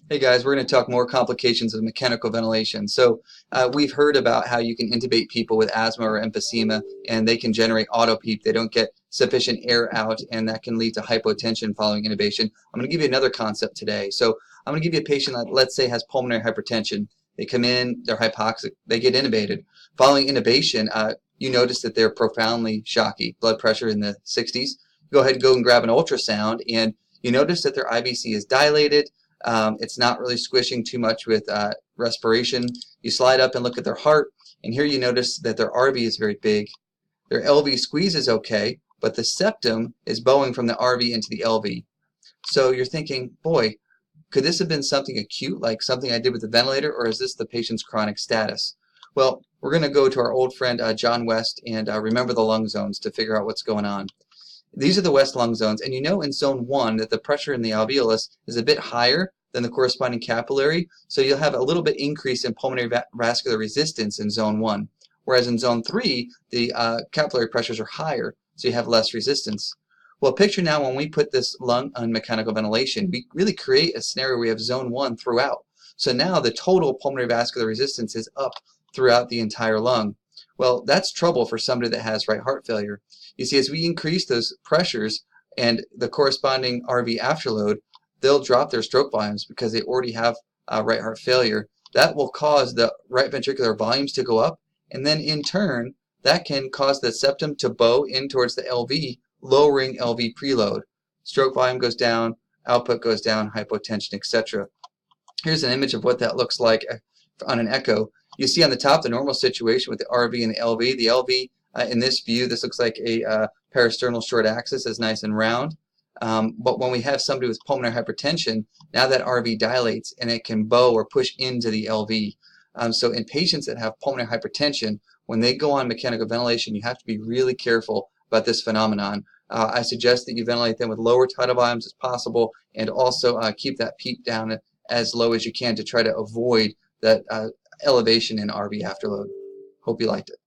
Hey guys, we're going to talk more complications of mechanical ventilation. We've heard about how you can intubate people with asthma or emphysema and they can generate autopeep. They don't get sufficient air out and that can lead to hypotension following intubation. I'm going to give you another concept today. I'm going to give you a patient that, let's say, has pulmonary hypertension. They come in, they're hypoxic, they get intubated. Following intubation, you notice that they're profoundly shocky, blood pressure in the 60s. Go ahead and go and grab an ultrasound and you notice that their IVC is dilated. It's not really squishing too much with respiration. You slide up and look at their heart, and here you notice that their RV is very big. Their LV squeeze is okay, but the septum is bowing from the RV into the LV. So you're thinking, boy, could this have been something acute, like something I did with the ventilator, or is this the patient's chronic status? Well, we're going to go to our old friend John West and remember the lung zones to figure out what's going on. These are the West lung zones, and you know in zone 1 that the pressure in the alveolus is a bit higher than the corresponding capillary, so you'll have a little bit increase in pulmonary vascular resistance in zone 1. Whereas in zone 3, the capillary pressures are higher, so you have less resistance. Well, picture now when we put this lung on mechanical ventilation, we really create a scenario where we have zone 1 throughout. So now the total pulmonary vascular resistance is up throughout the entire lung. Well, that's trouble for somebody that has right heart failure. You see, as we increase those pressures and the corresponding RV afterload, they'll drop their stroke volumes because they already have right heart failure. That will cause the right ventricular volumes to go up, and then in turn, that can cause the septum to bow in towards the LV, lowering LV preload. Stroke volume goes down, output goes down, hypotension, etc. Here's an image of what that looks like on an echo. You see on the top the normal situation with the RV and the LV. The LV in this view, this looks like a parasternal short axis, is nice and round. But when we have somebody with pulmonary hypertension, now that RV dilates and it can bow or push into the LV. So in patients that have pulmonary hypertension, when they go on mechanical ventilation, you have to be really careful about this phenomenon. I suggest that you ventilate them with lower tidal volumes as possible, and also keep that PEEP down as low as you can to try to avoid that elevation in RV afterload. Hope you liked it.